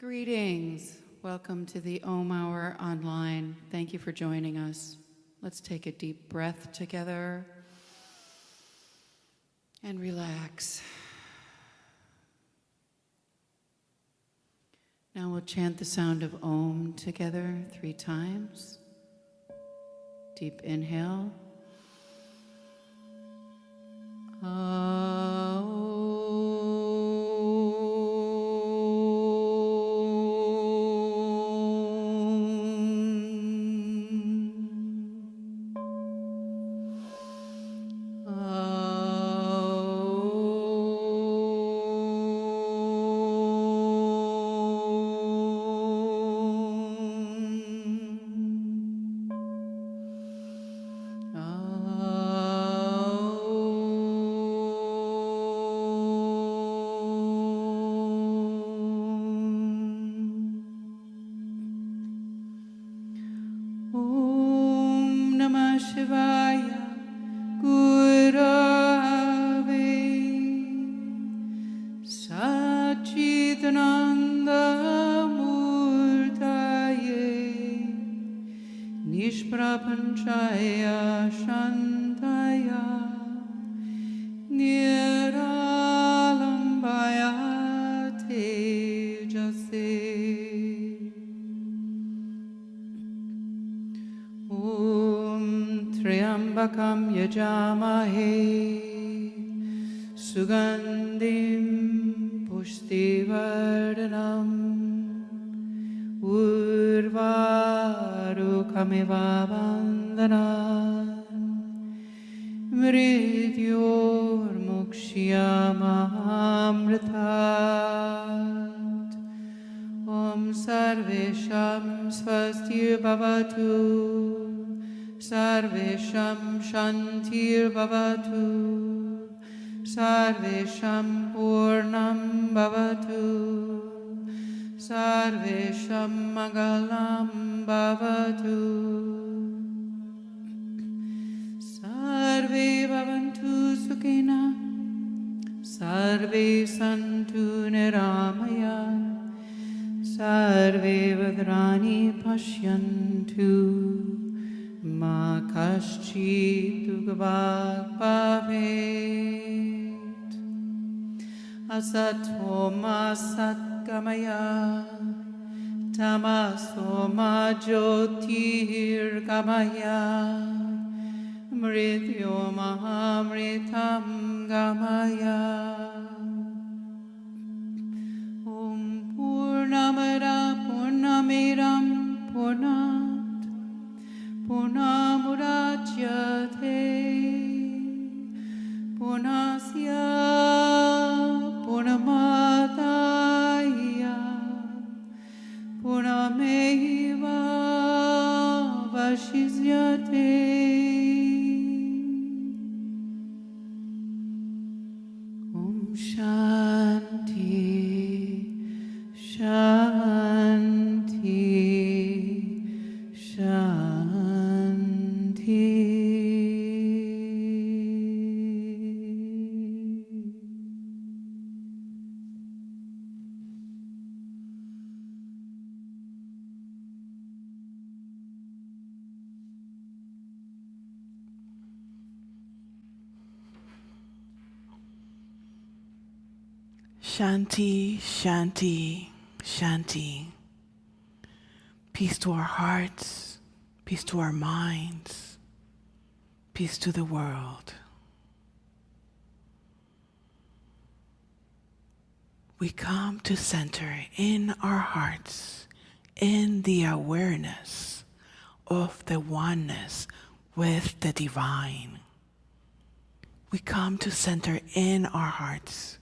Greetings. Welcome to the Hour online. Thank you for joining us. Let's take a deep breath together and relax. Now we'll chant the sound of Om together 3 times. Deep inhale. Bakam yajamahe sugandhim pushtivardhanam urvarukamiva bandhanan mrityor mukshyamamritat om sarvesham swastir bhavatu Sarvesham Shantir Bhavatu Sarvesham Purnam Bhavatu Sarvesham Mangalam Bhavatu Sarve Bhavantu Sukhina Sarve Santu Niramaya Sarve Vadrani Pashyantu Ma kaschit ugvak bhavet Asato ma satgamaya Tamaso ma jyotir gamaya Mrityo mahamritam gamaya Om Purnamada Purnamiram Purnam Purnamudachyate Purnasya Purnamadaya Purnameva Vashisyate Om Shanti Shanti Shanti, Shanti, Shanti. Peace to our hearts, peace to our minds, peace to the world. We come to center in our hearts in the awareness of the oneness with the divine. We come to center in our hearts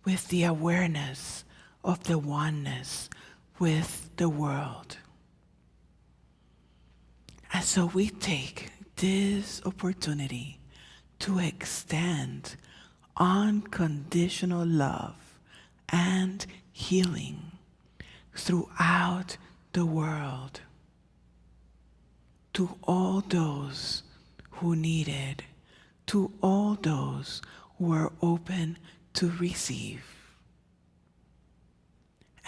with the awareness of the oneness with the world. And so we take this opportunity to extend unconditional love and healing throughout the world to all those who need it, to all those who are open to receive.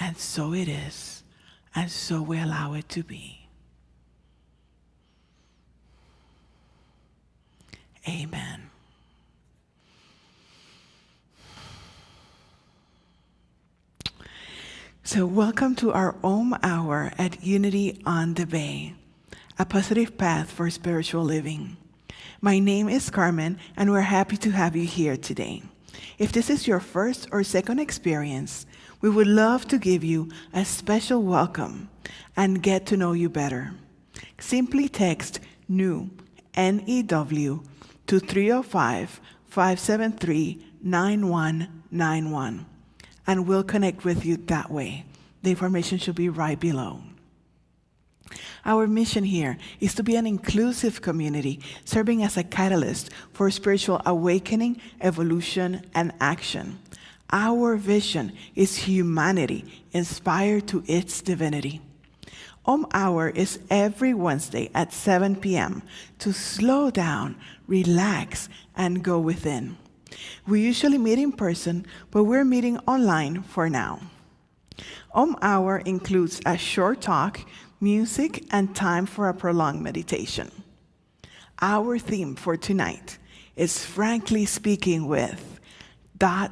And so it is, and so we allow it to be. Amen. So welcome to our Om Hour at Unity on the Bay, a positive path for spiritual living. My name is Carmen, and we're happy to have you here today. If this is your first or second experience, we would love to give you a special welcome and get to know you better. Simply text NEW, N-E-W, to 305-573-9191, and we'll connect with you that way. The information should be right below. Our mission here is to be an inclusive community, serving as a catalyst for spiritual awakening, evolution, and action. Our vision is humanity inspired to its divinity. Om Hour is every Wednesday at 7 p.m. to slow down, relax, and go within. We usually meet in person, but we're meeting online for now. Om Hour includes a short talk, music, and time for a prolonged meditation. Our theme for tonight is frankly speaking with ... God.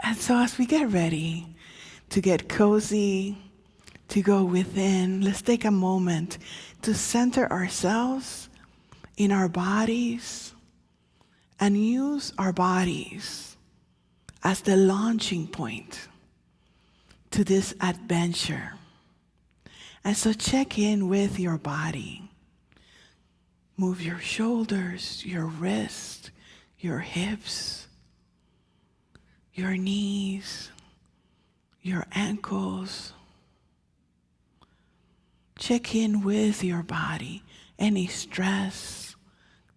And so as we get ready to get cozy, to go within, let's take a moment to center ourselves in our bodies and use our bodies as the launching point to this adventure. And so check in with your body. Move your shoulders, your wrists, your hips, your knees, your ankles. Check in with your body. Any stress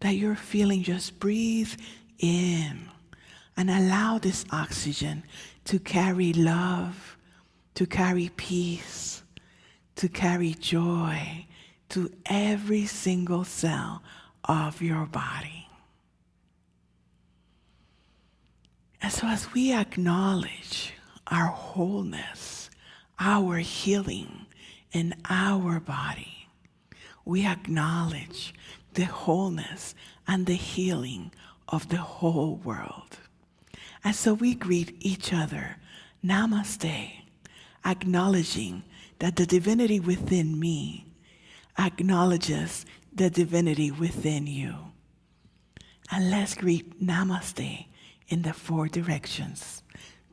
that you're feeling, just breathe in and allow this oxygen to carry love, to carry peace, to carry joy to every single cell of your body. And so as we acknowledge our wholeness, our healing in our body, we acknowledge the wholeness and the healing of the whole world. And so we greet each other, Namaste, acknowledging that the divinity within me acknowledges the divinity within you. And let's greet Namaste in the 4 directions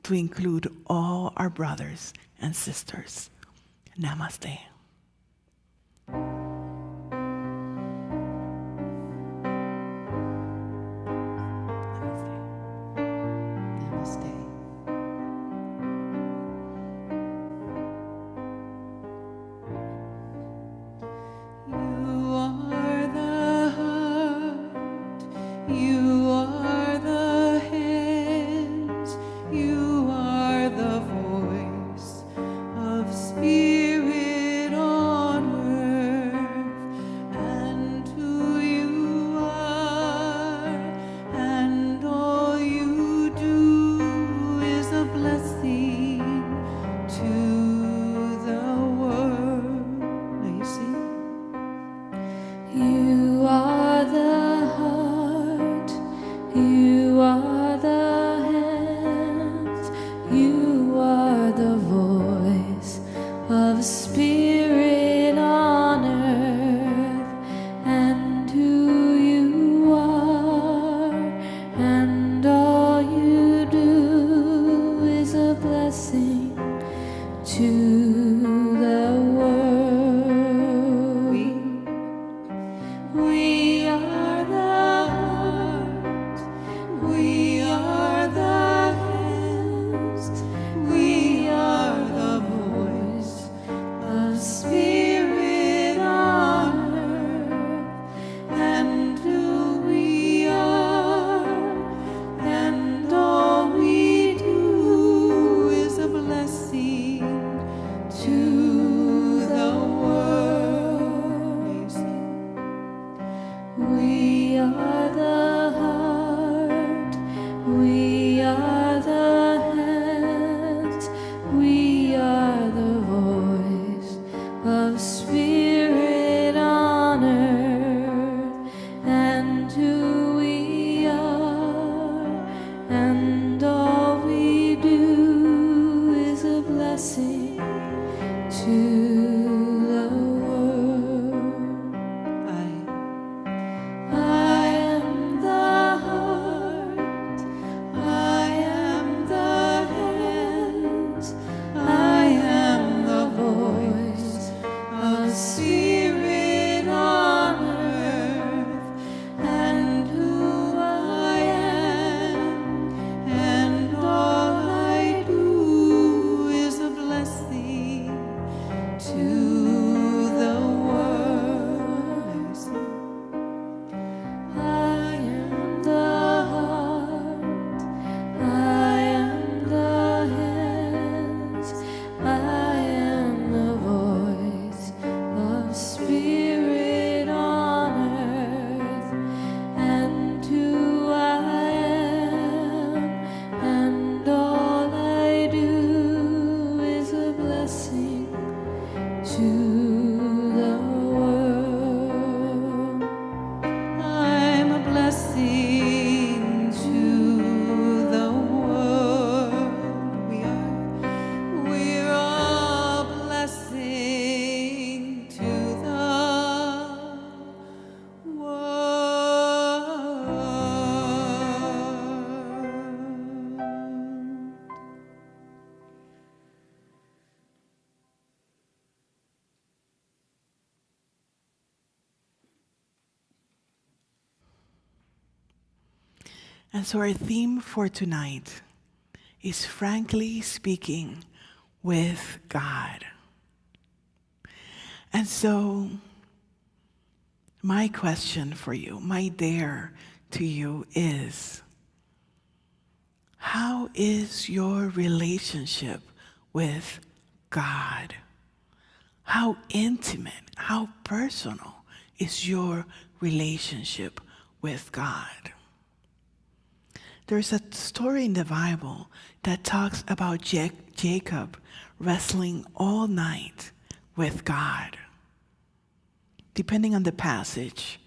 to include all our brothers and sisters. Namaste. Namaste. You are the heart, you are the hands, you are the voice of spirit on earth, and who you are, and all you do is a blessing to the world. You see? You are the heart, you are the hands, you are the voice of spirit on earth, and who you are, and all you do is a blessing to the world. We are the heart, we And so our theme for tonight is frankly speaking with God. And so my question for you, my dare to you is, how is your relationship with God? How intimate, how personal is your relationship with God? There's a story in the Bible that talks about Jacob wrestling all night with God. Depending on the passage,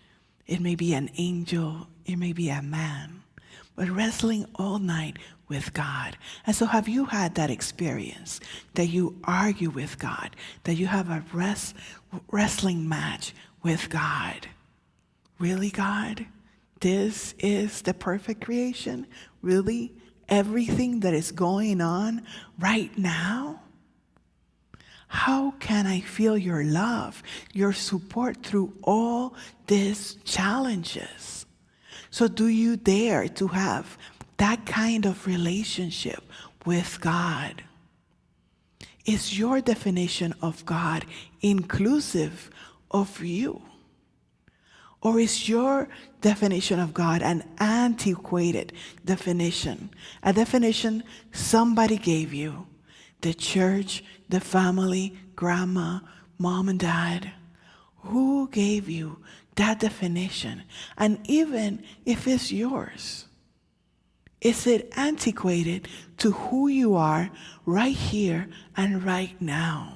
it may be an angel, it may be a man, but wrestling all night with God. And so have you had that experience that you argue with God, that you have a wrestling match with God? Really, God? This is the perfect creation? Really? Everything that is going on right now? How can I feel your love, your support through all these challenges? So do you dare to have that kind of relationship with God? Is your definition of God inclusive of you? Or is your definition of God an antiquated definition? A definition somebody gave you. The church, the family, grandma, mom and dad. Who gave you that definition? And even if it's yours, is it antiquated to who you are right here and right now?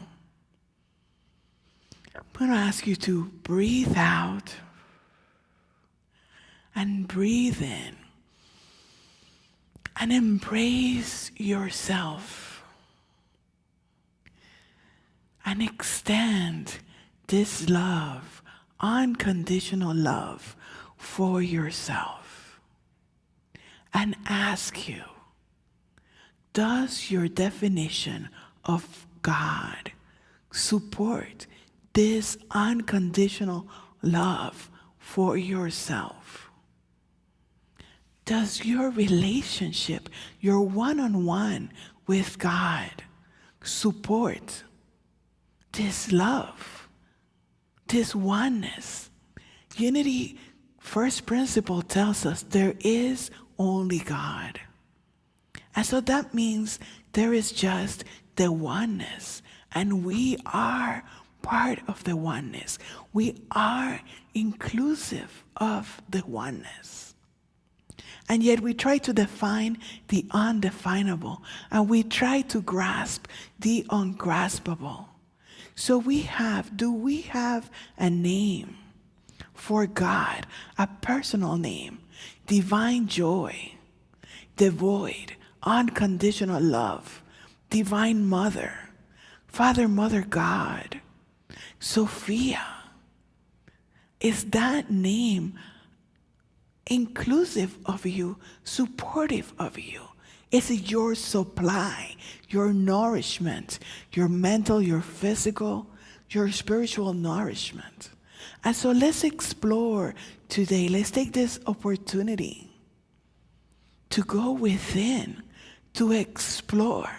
I'm going to ask you to breathe out and breathe in and embrace yourself and extend this love, unconditional love for yourself, and ask you, does your definition of God support this unconditional love for yourself? Does your relationship, your one-on-one with God, support this love, this oneness? Unity, first principle tells us there is only God. And so that means there is just the oneness, and we are part of the oneness. We are inclusive of the oneness. And yet we try to define the undefinable, and we try to grasp the ungraspable. So do we have a name for God, a personal name? Divine joy, devoid, unconditional love, divine mother, Father, Mother, God, Sophia. Is that name inclusive of you, supportive of you? Is it your supply, your nourishment, your mental, your physical, your spiritual nourishment? And so let's explore today. Let's take this opportunity to go within, to explore.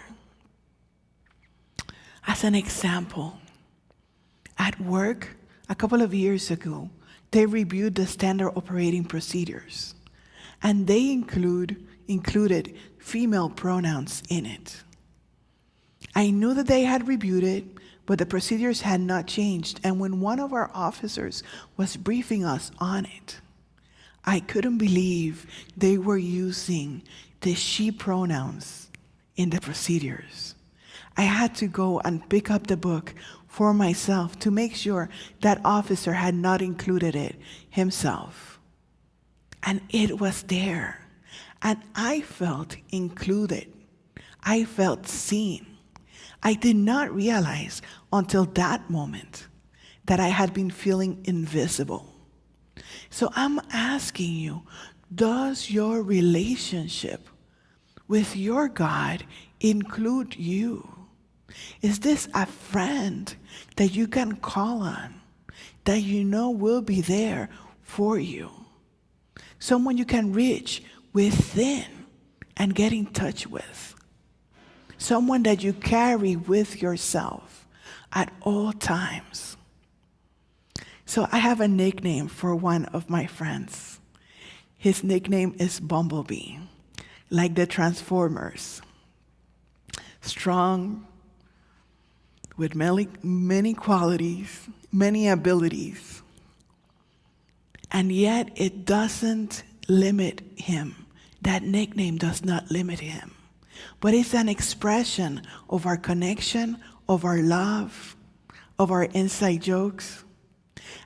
As an example, at work, a couple of years ago, they reviewed the standard operating procedures, and they included female pronouns in it. I knew that they had reviewed it, but the procedures had not changed, and when one of our officers was briefing us on it, I couldn't believe they were using the she pronouns in the procedures. I had to go and pick up the book for myself to make sure that officer had not included it himself. And it was there. And I felt included. I felt seen. I did not realize until that moment that I had been feeling invisible. So I'm asking you, does your relationship with your God include you? Is this a friend that you can call on, that you know will be there for you? Someone you can reach within and get in touch with. Someone that you carry with yourself at all times. So I have a nickname for one of my friends. His nickname is Bumblebee, like the Transformers. Strong, with many qualities, many abilities. And yet it doesn't limit him. That nickname does not limit him. But it's an expression of our connection, of our love, of our inside jokes.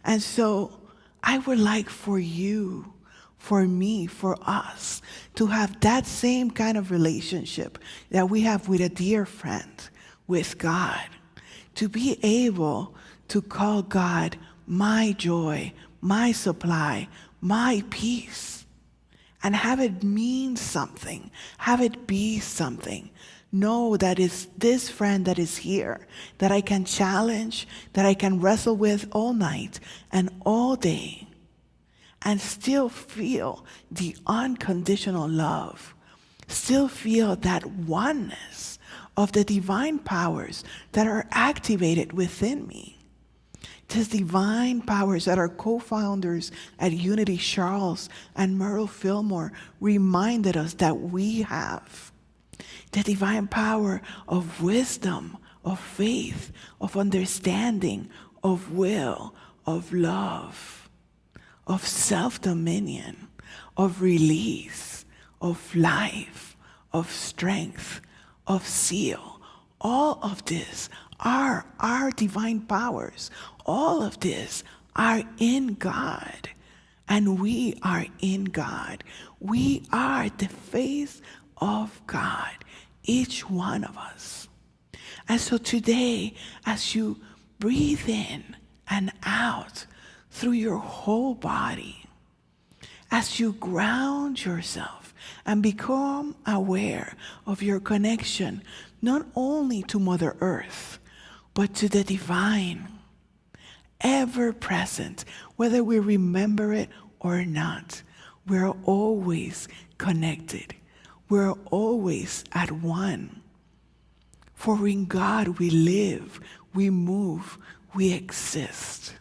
And so I would like for you, for me, for us, to have that same kind of relationship that we have with a dear friend, with God. To be able to call God my joy, my supply, my peace, and have it mean something, have it be something. Know that it's this friend that is here, that I can challenge, that I can wrestle with all night and all day, and still feel the unconditional love, still feel that oneness of the divine powers that are activated within me. These divine powers that our co-founders at Unity, Charles and Merle Fillmore, reminded us that we have. The divine power of wisdom, of faith, of understanding, of will, of love, of self-dominion, of release, of life, of strength, of zeal. All of this are our divine powers. All of this are in God, and we are in God. We are the face of God, each one of us. And so today, as you breathe in and out through your whole body, as you ground yourself and become aware of your connection, not only to Mother Earth, but to the divine, ever present, whether we remember it or not, we're always connected. We're always at one. For in God we live, we move, we exist.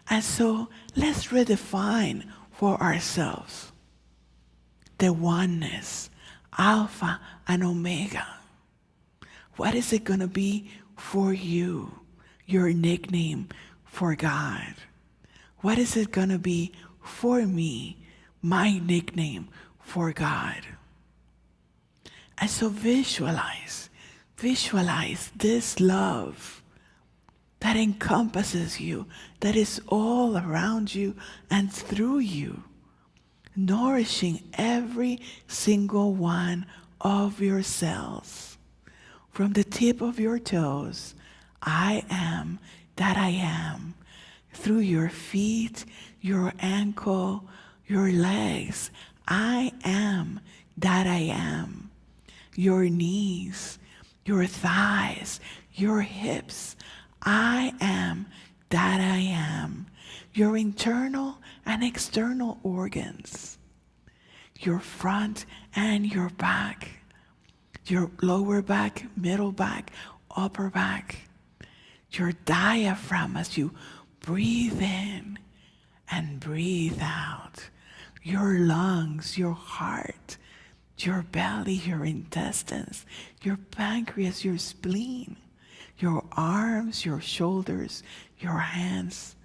And so let's redefine for ourselves the oneness, Alpha and Omega. What is it going to be for you, your nickname for God? What is it going to be for me, my nickname for God? And so visualize this love that encompasses you, that is all around you and through you, nourishing every single one of your cells. From the tip of your toes, I am that I am. Through your feet, your ankle, your legs, I am that I am. Your knees, your thighs, your hips, I am that I am. Your internal and external organs, your front and your back, your lower back, middle back, upper back, your diaphragm as you breathe in and breathe out, your lungs, your heart, your belly, your intestines, your pancreas, your spleen, your arms, your shoulders, your hands,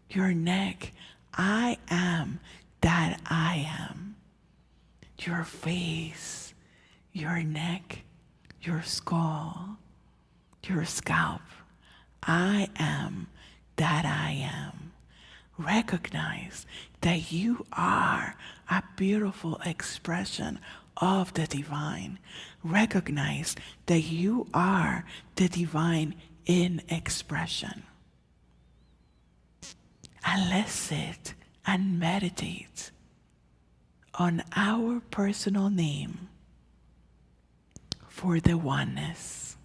your neck. I am that I am. Your face, your neck, your skull, your scalp. I am that I am. Recognize that you are a beautiful expression of the divine. Recognize that you are the divine in expression. And let's sit and meditate on our personal name for the oneness.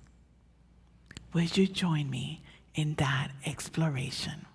Would you join me in that exploration?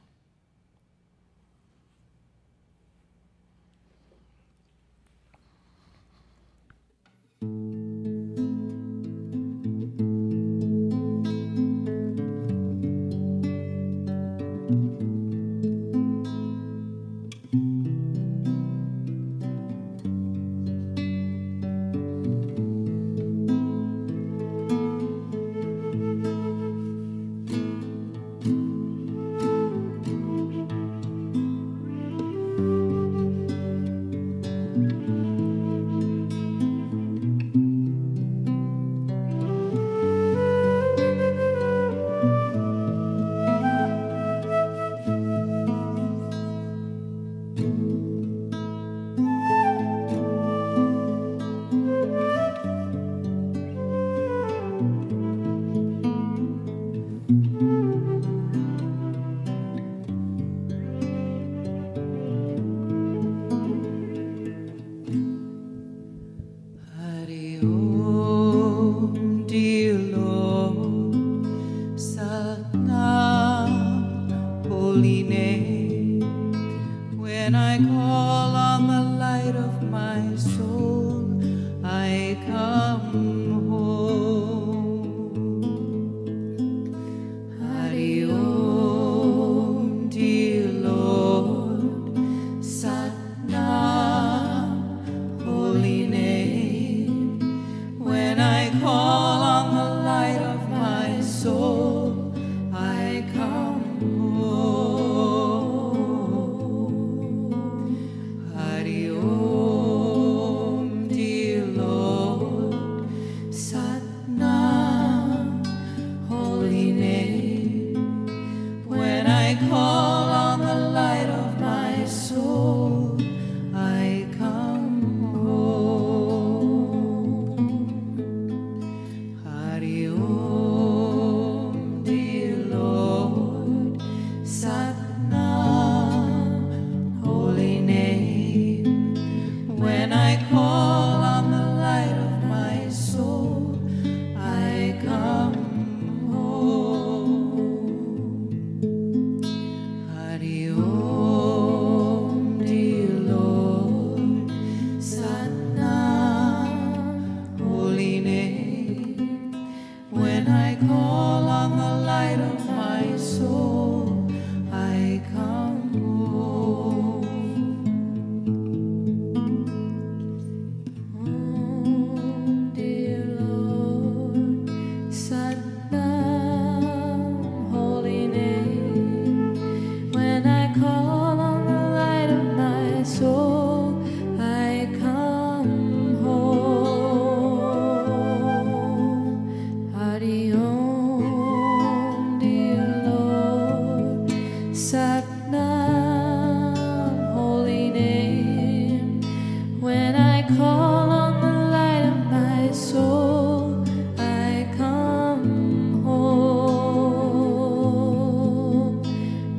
When I call on the light of my soul, I come home.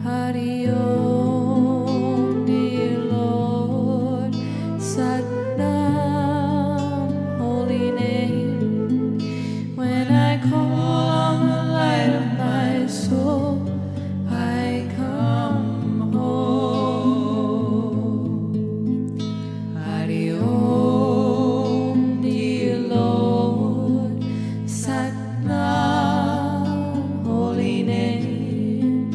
Hari Om, dear Lord, Sat Nam, holy name. When I call on the light of my soul, I come home. Hari Om, dear Lord, Sat Nam, holy name.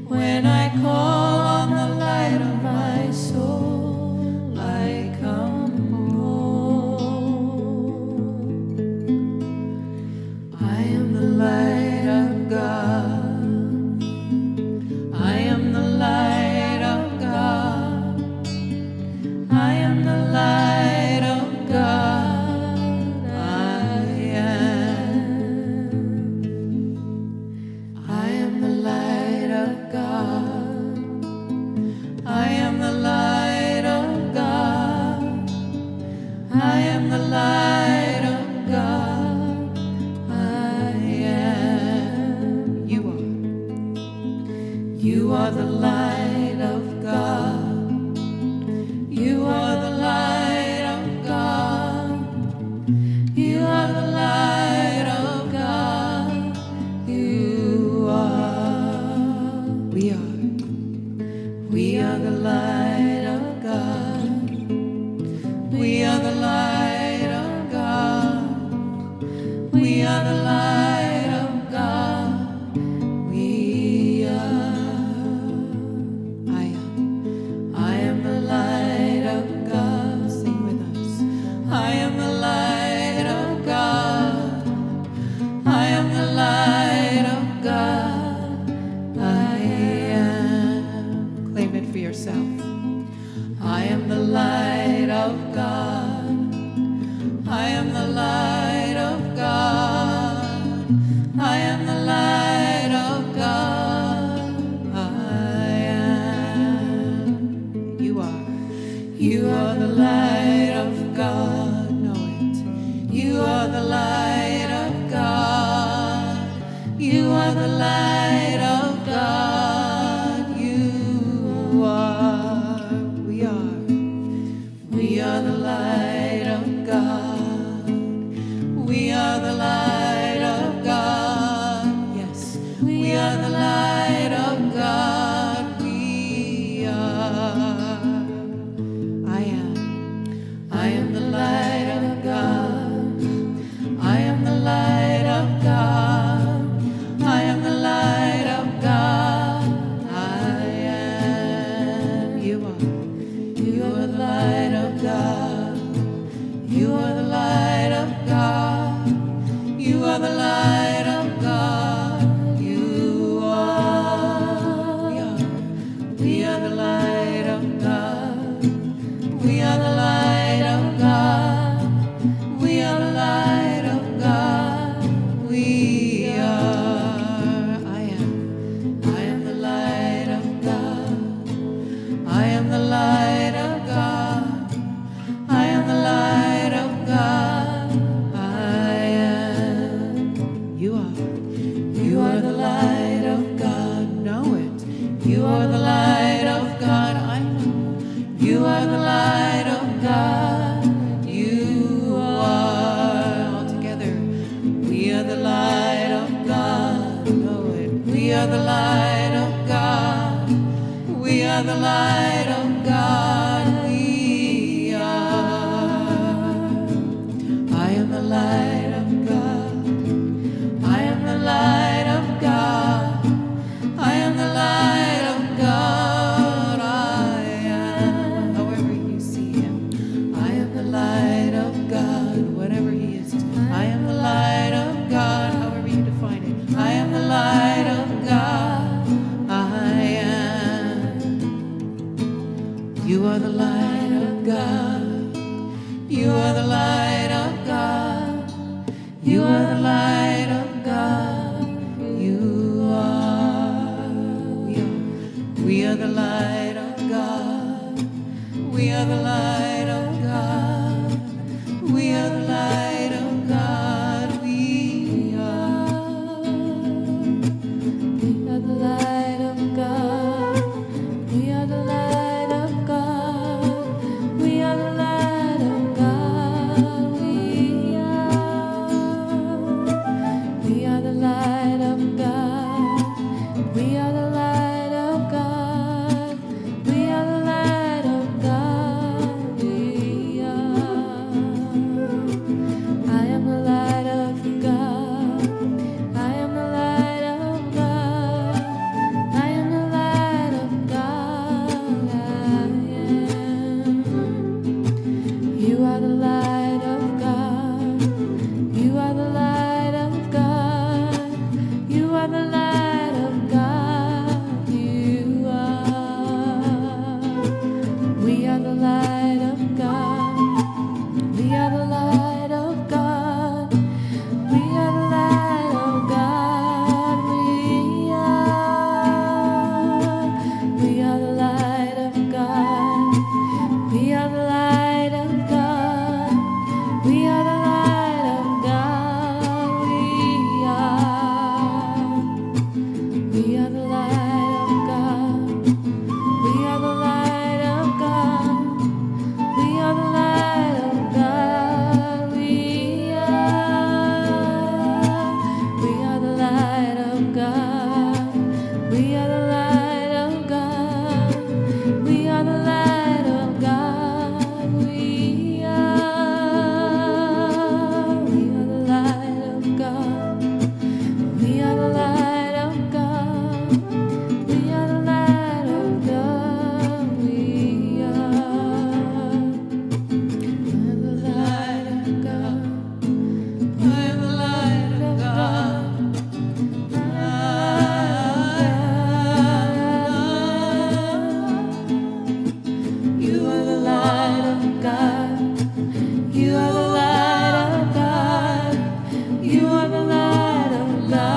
When I call on the light of my soul, I come home. I am the light of God. I am the light of God. I am the light of God. I am the light of God. I am the light of God. I am the light of God. I am. You are the light of God. You are the light of God. You are the light of God. You are. We are the light of God. We are the light of God. We are the light of God. We are. I am the light of God. Sing with us. I am the light of God. I am the light of God. I am. Claim it for yourself. I am the light of God. I am the light of God. I am the light of God. I am. You are. You are the light of God. Know it. You are the light of God. You are the light of God. You are. We are the light of God. We are the light of God. Yes, we are the light of God. We are. I am. I am the light of God. I am the light of God. I am the light of God. I am. You are. You are the light of God. You are the light of God. You are the light of God. You are. We are the light of God. We are the light of God. We are the light of God. We are. I am the light of God. I am the light of God. I am the light of God. I am. You are. You are the light of God. Know it. You are the light of God. I know. You are the light of God. You are. All together. We are the light of God. Know it. We are the light of God. We are the light of God. We are. I am the light of God. I am the light of God. I am the light of God. I am. However you see him. I am the light of God. Whatever he is. I am the light of God. However you define it. I am the light of God. I am. You are the light of God. You are the light of God. You are the light of God. You are. We are the light of God. We are the light of God. You are the light of God. You are the light of God.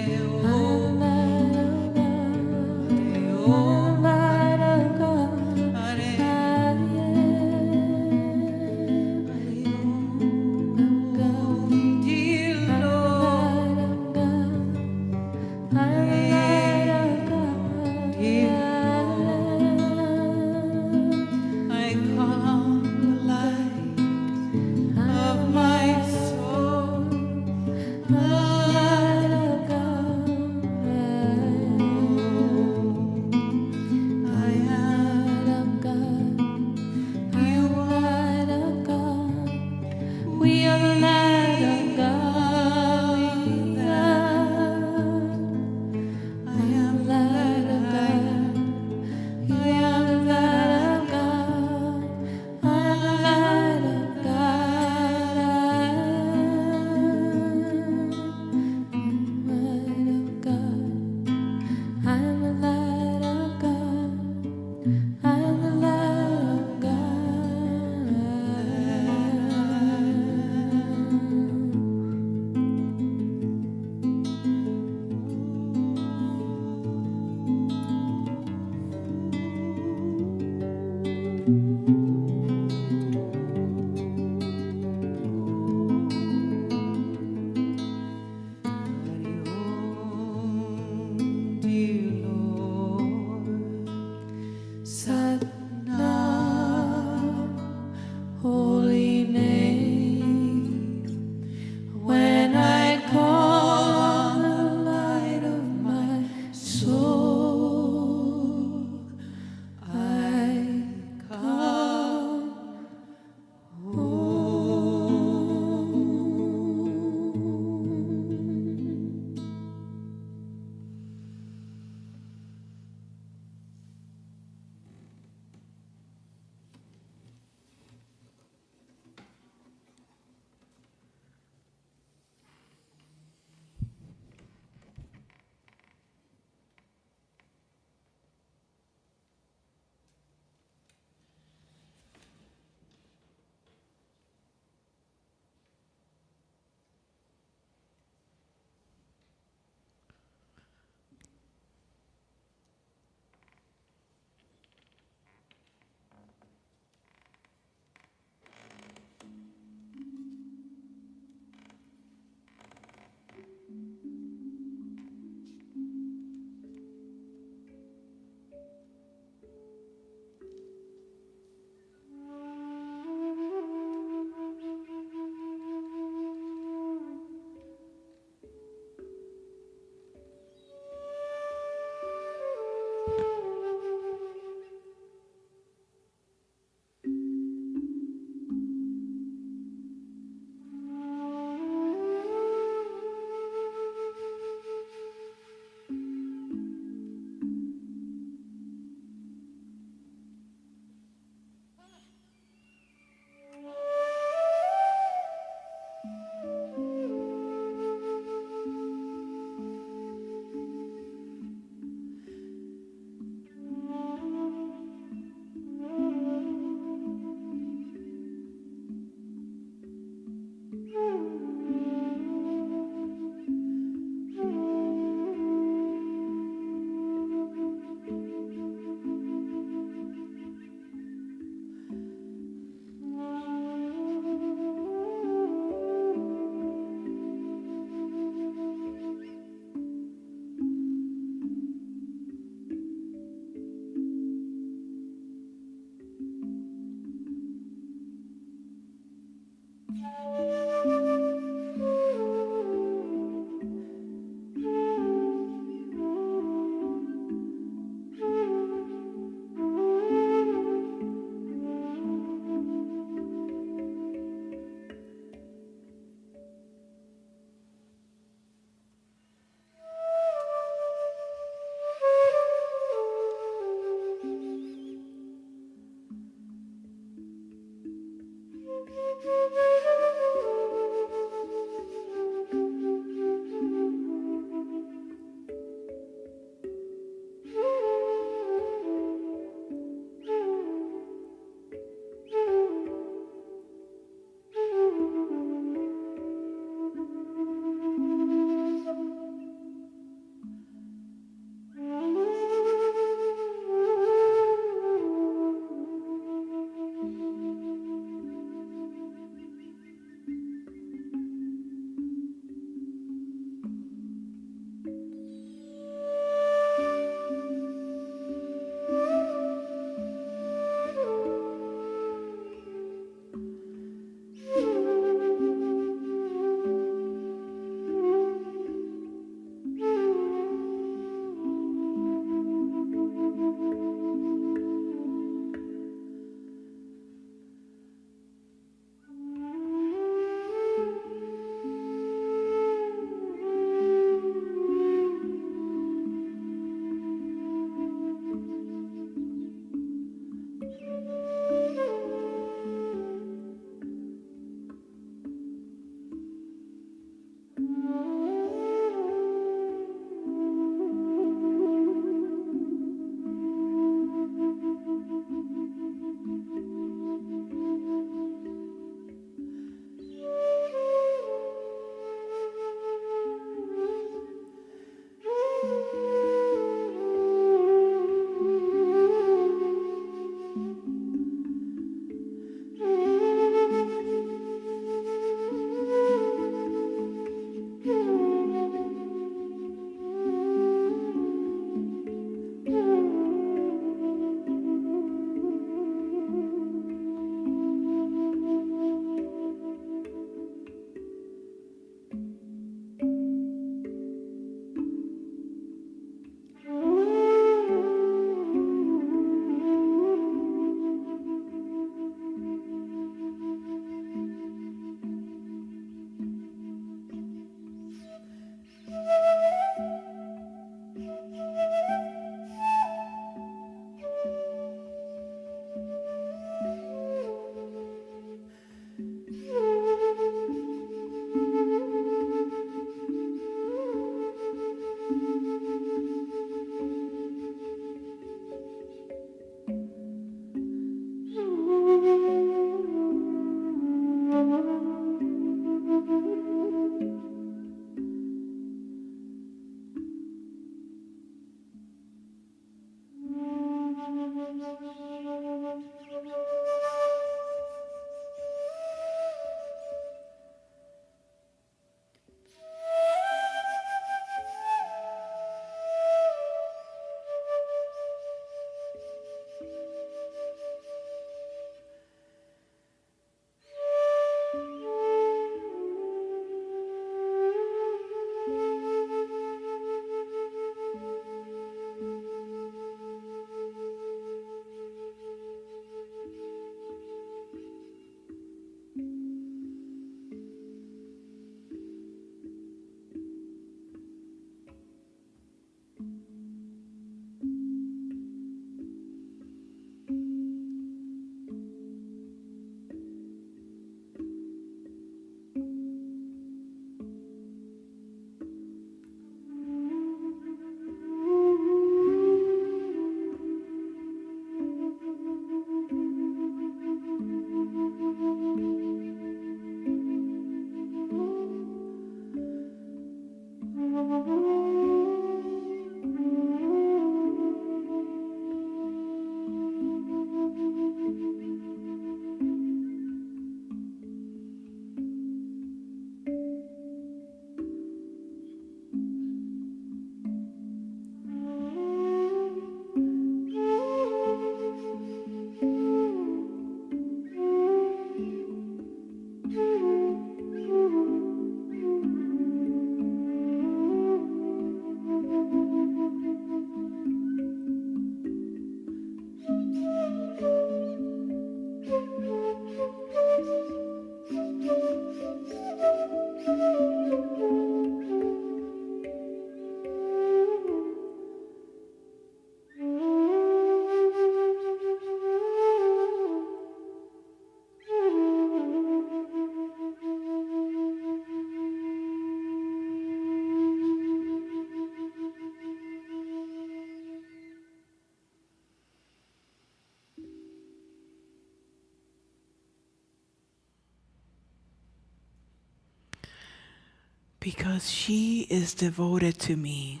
Because she is devoted to me,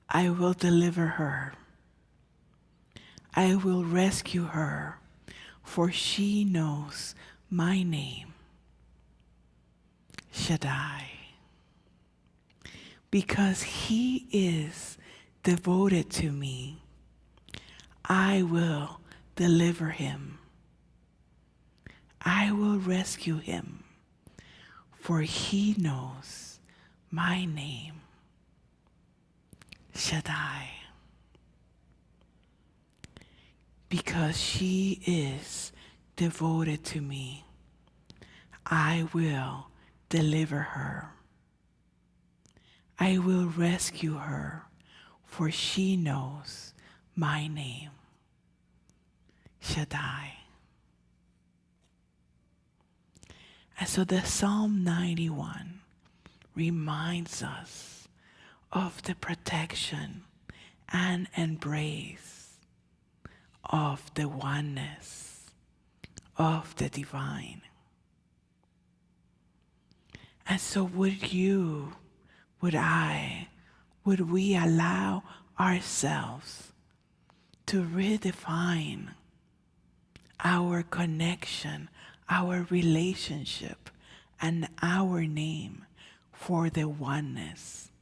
I will deliver her. I will rescue her, for she knows my name, Shaddai. Because he is devoted to me, I will deliver him. I will rescue him, for he knows my name, Shaddai. Because she is devoted to me, I will deliver her. I will rescue her, for she knows my name, Shaddai. And so the Psalm 91 reminds us of the protection and embrace of the oneness of the divine. And so would we allow ourselves to redefine our connection, our relationship, and our name for the oneness?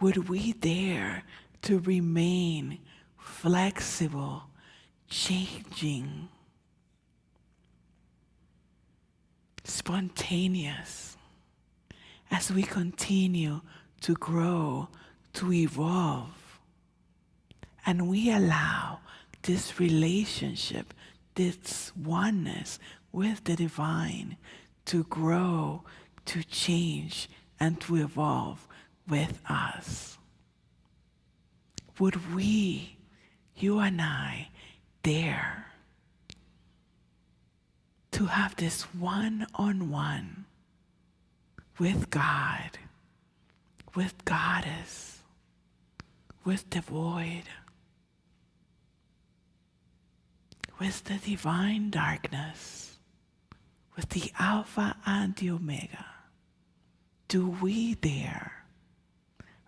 Would we dare to remain flexible, changing, spontaneous, as we continue to grow, to evolve, and we allow this relationship, this oneness with the divine to grow, to change, and to evolve with us? Would we, you and I, dare to have this one-on-one with God, with Goddess, with the void, with the divine darkness, with the Alpha and the Omega? Do we dare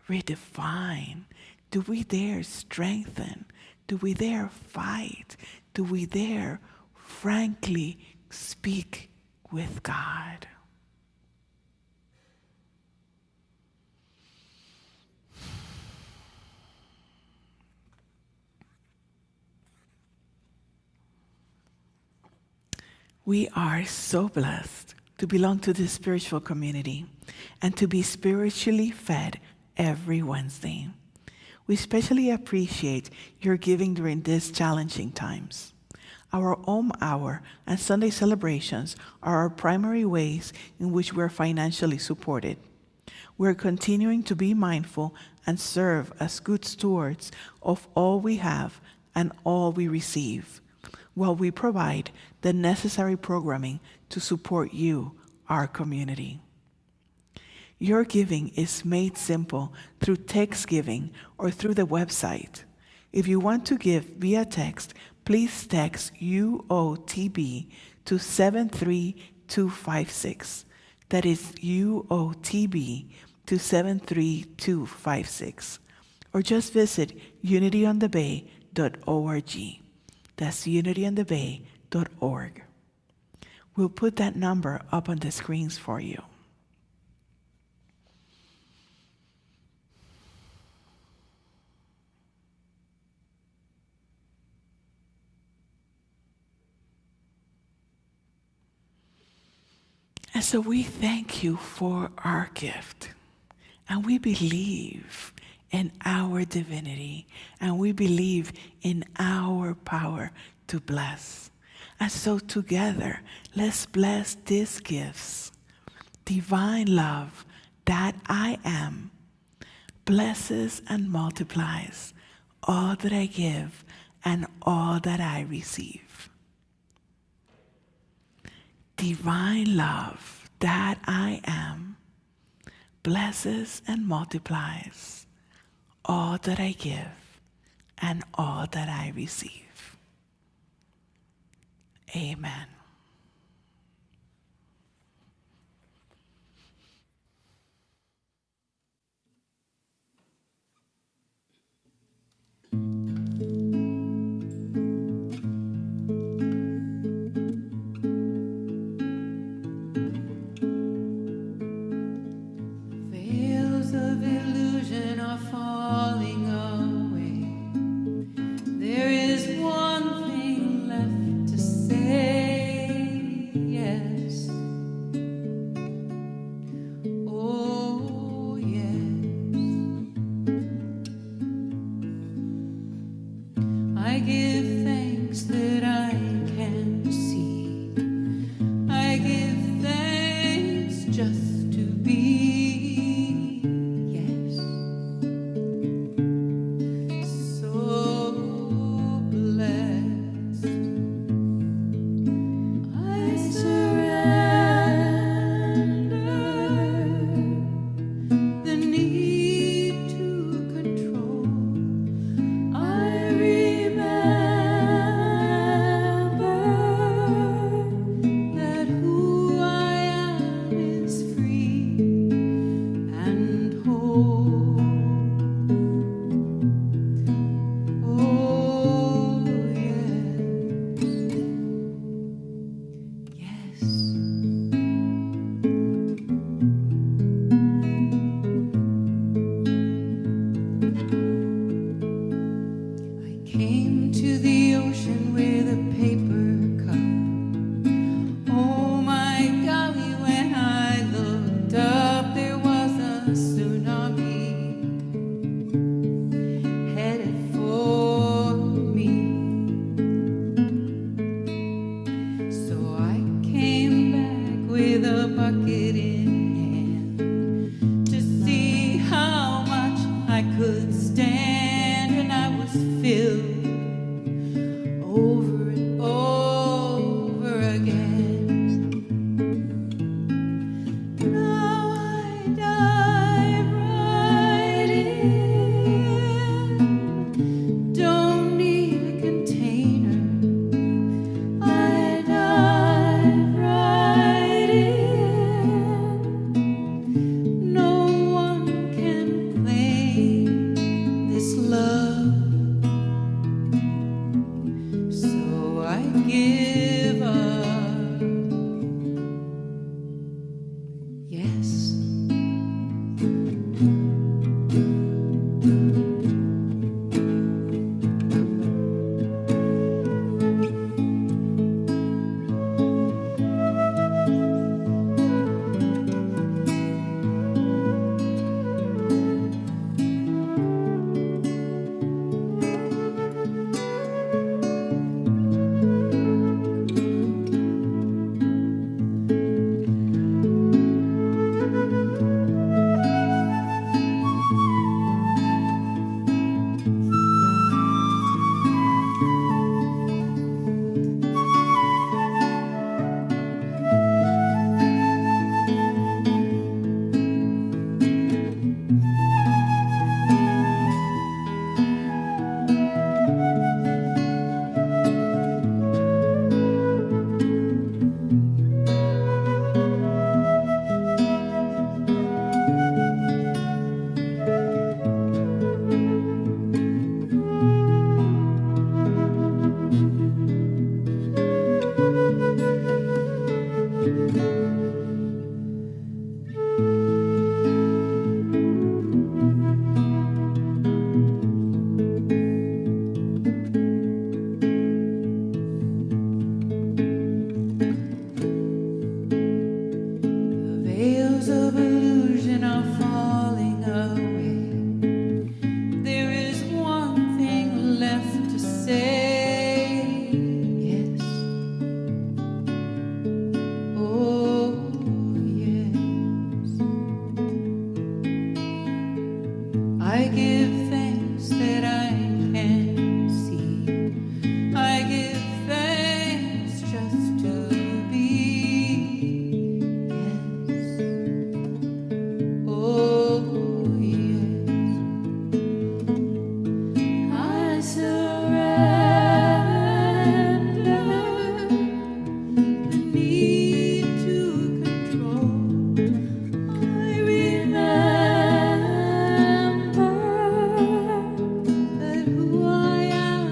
redefine? Do we dare strengthen? Do we dare fight? Do we dare frankly speak with God? We are so blessed to belong to this spiritual community and to be spiritually fed every Wednesday. We especially appreciate your giving during these challenging times. Our Hour and Sunday celebrations are our primary ways in which we are financially supported. We are continuing to be mindful and serve as good stewards of all we have and all we receive, while we provide the necessary programming to support you, our community. Your giving is made simple through text giving or through the website. If you want to give via text, please text UOTB to 73256. That is UOTB to 73256. Or just visit unityonthebay.org. That's unityonthebay.org. We'll put that number up on the screens for you. And so we thank you for our gift. And we believe in our divinity. And we believe in our power to bless. And so together, let's bless these gifts. Divine love that I am blesses and multiplies all that I give and all that I receive. Divine love that I am blesses and multiplies all that I give and all that I receive. Amen. could stand when I was filled over and over again. Now I dive right in. Don't need a container. I dive right in. No one can claim this love, so I give up. Yes. The veils of illusion are falling away. There is one thing left to say. Yes. Oh, yes. I give thanks that I can see. I give thanks just to be. Yes. Oh, yes. I surrender the need to control. I remember that who I am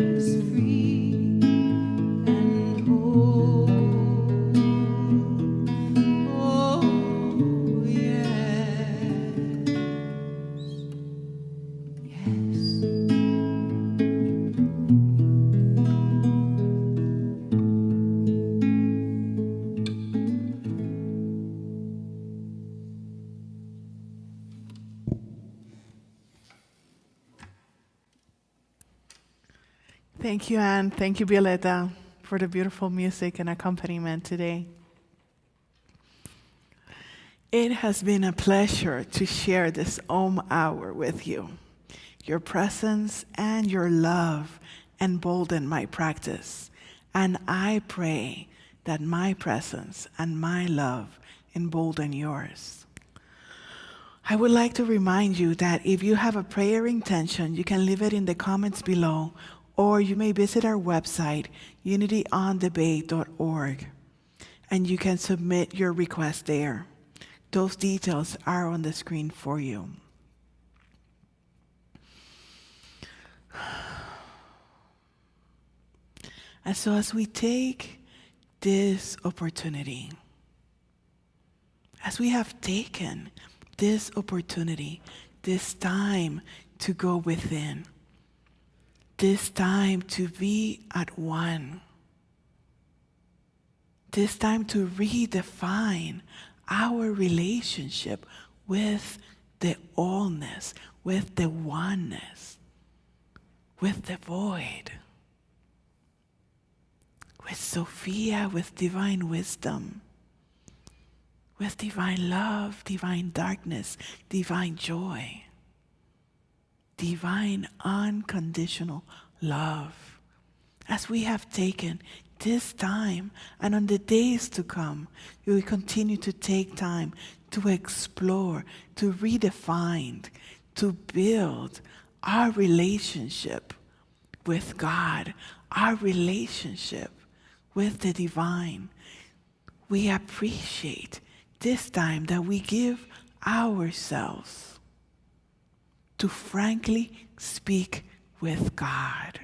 is free and whole. Oh, yes. Yes. Thank you, Anne. Thank you, Violeta, for the beautiful music and accompaniment today. It has been a pleasure to share this Hour with you. Your presence and your love embolden my practice, and I pray that my presence and my love embolden yours. I would like to remind you that if you have a prayer intention, you can leave it in the comments below, or you may visit our website, unityondebate.org, and you can submit your request there. Those details are on the screen for you. And so as we take this opportunity, as we have taken this opportunity, this time to go within, this time to be at one, this time to redefine our relationship with the allness, with the oneness, with the void, with Sophia, with divine wisdom, with divine love, divine darkness, divine joy. divine unconditional love. As we have taken this time and on the days to come, we will continue to take time to explore, to redefine, to build our relationship with God, our relationship with the divine. We appreciate this time that we give ourselves to frankly speak with God.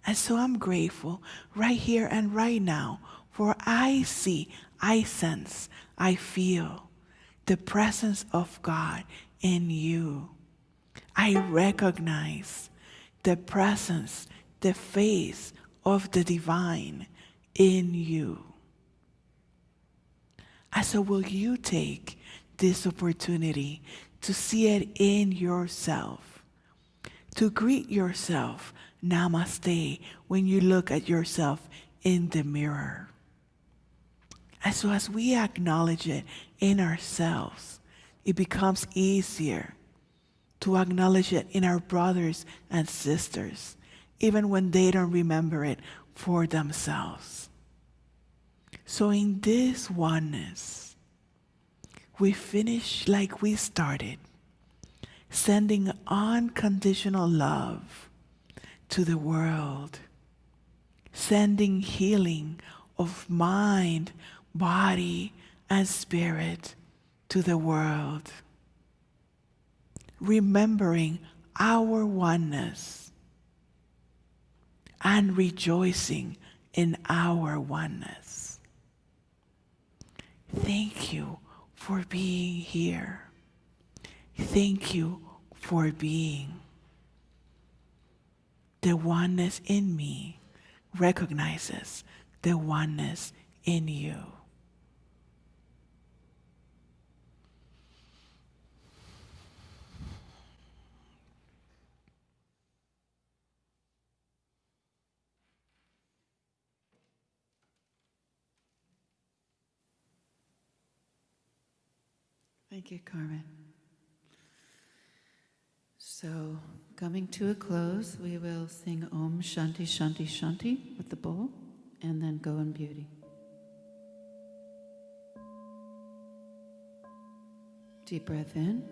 And so I'm grateful right here and right now, for I see, I sense, I feel the presence of God in you. I recognize the presence, the face of the divine in you. And so will you take this opportunity to see it in yourself, to greet yourself namaste when you look at yourself in the mirror. And so as we acknowledge it in ourselves, it becomes easier to acknowledge it in our brothers and sisters, even when they don't remember it for themselves. So in this oneness, we finish like we started, sending unconditional love to the world, sending healing of mind, body, and spirit to the world, remembering our oneness and rejoicing in our oneness. Thank you for being here. Thank you for being. The oneness in me recognizes the oneness in you. Thank you, Carmen. So, coming to a close, we will sing Om Shanti Shanti Shanti with the bowl, and then go in beauty. Deep breath in.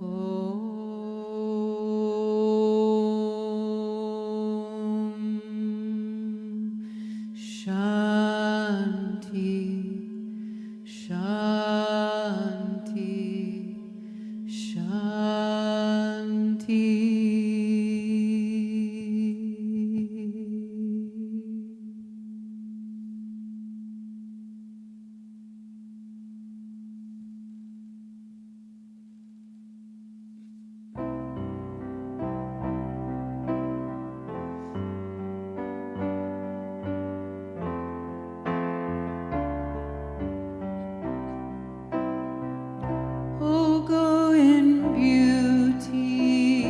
Om Shanti Shanti Shanti. Oh, go in beauty,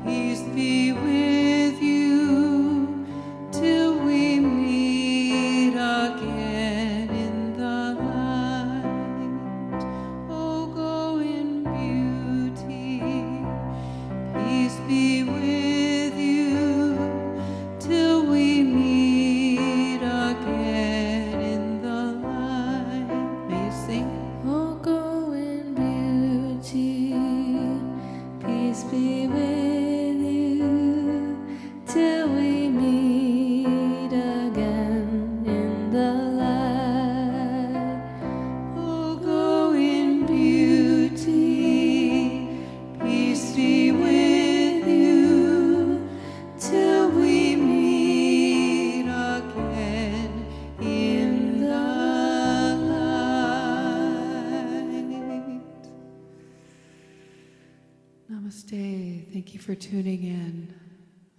peace be with you, till we meet again in the light. Oh, go in beauty, peace be with you, till we meet again in the light. May you sing? Oh, go in beauty, peace be with you, till we meet again in the light. Oh, go in beauty, peace be with you, till we meet again in the light. Namaste. Thank you for tuning in.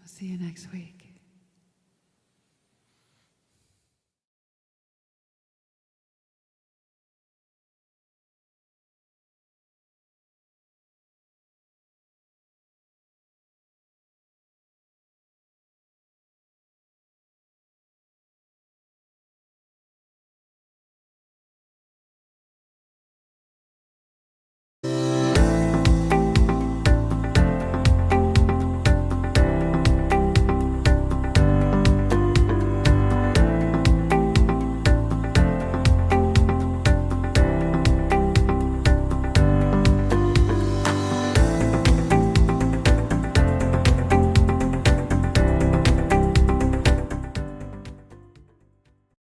I'll see you next week.